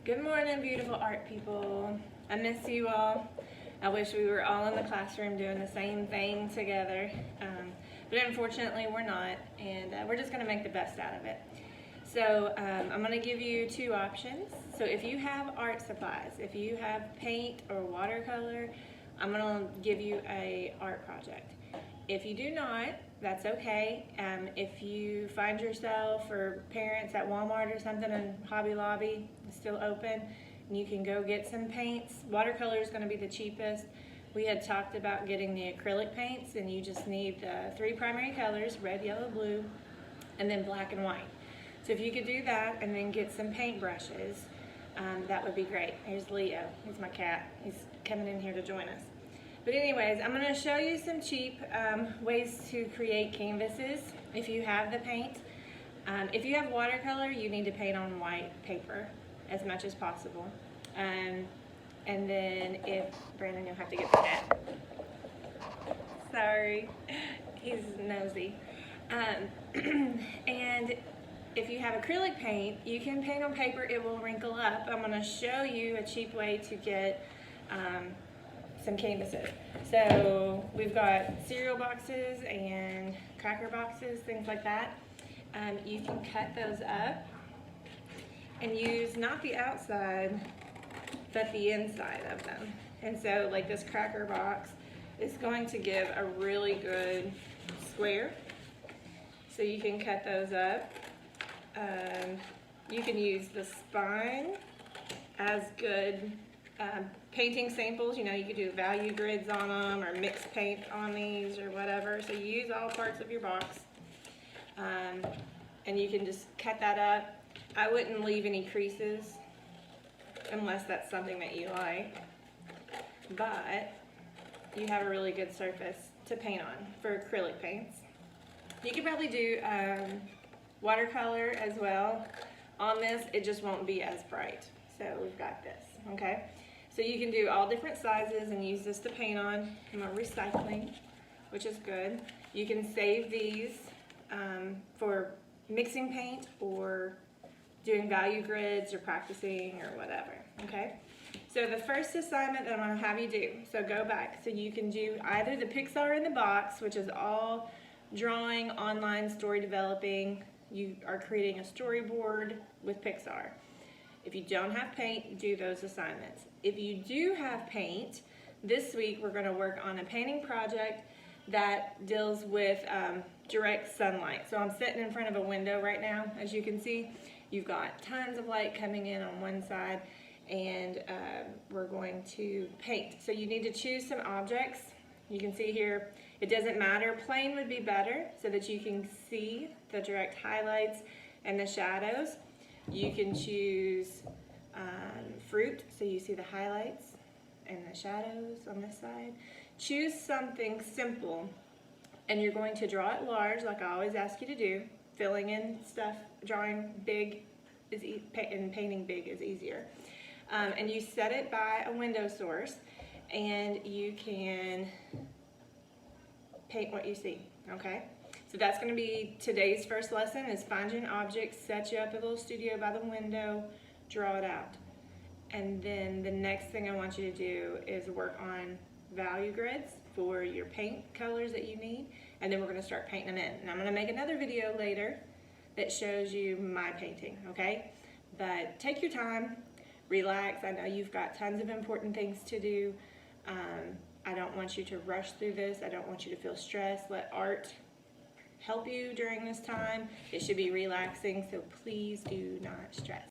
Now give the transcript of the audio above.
Good morning, beautiful art people. I miss you all. I wish we were all in the classroom doing the same thing together, but unfortunately we're not, and we're just going to make the best out of it. So I'm going to give you two options. So if you have art supplies, if you have paint or watercolor, I'm going to give you an art project. If you do not, that's okay. If you find yourself or parents at Walmart or something and Hobby Lobby is still open, and you can go get some paints. Watercolor is going to be the cheapest. We had talked about getting the acrylic paints, and you just need the three primary colors, red, yellow, blue, and then black and white. So if you could do that and then get some paint brushes, that would be great. Here's Leo. He's my cat. He's coming in here to join us. But anyways, I'm going to show you some cheap ways to create canvases if you have the paint. If you have watercolor, you need to paint on white paper as much as possible. And then if, Brandon, you'll have to get the cat. Sorry, he's nosy. And if you have acrylic paint, you can paint on paper, it will wrinkle up. I'm going to show you a cheap way to get some canvases. So we've got cereal boxes and cracker boxes, things like that. You can cut those up and use not the outside, but the inside of them. And so like this cracker box is going to give a really good square. So you can cut those up. You can use the spine as good painting samples. You know, you could do value grids on them or mixed paint on these or whatever. So you use all parts of your box, and you can just cut that up. I wouldn't leave any creases unless that's something that you like, but you have a really good surface to paint on for acrylic paints. You could probably do watercolor as well. On this, it just won't be as bright. So we've got this, okay? So you can do all different sizes and use this to paint on. I'm recycling, which is good. You can save these for mixing paint or doing value grids or practicing or whatever, okay? So the first assignment that I'm gonna have you do, so go back. So you can do either the Pixar in the Box, which is all drawing, online story developing. You are creating a storyboard with Pixar. If you don't have paint, do those assignments. If you do have paint, this week we're going to work on a painting project that deals with direct sunlight. So I'm sitting in front of a window right now. As you can see, you've got tons of light coming in on one side, and we're going to paint. So you need to choose some objects. You can see here, it doesn't matter. Plain would be better so that you can see the direct highlights and the shadows. You can choose fruit, so you see the highlights and the shadows on this side. Choose something simple, and you're going to draw it large, like I always ask you to do. Filling in stuff, drawing big is and painting big is easier. And you set it by a window source, and you can paint what you see, okay? So that's going to be today's first lesson, is find you an object, set you up a little studio by the window, draw it out. And then the next thing I want you to do is work on value grids for your paint colors that you need, and then we're going to start painting them in. And I'm going to make another video later that shows you my painting, okay? But take your time, relax. I know you've got tons of important things to do. I don't want you to rush through this. I don't want you to feel stressed. Let art help you during this time. It should be relaxing, so please do not stress.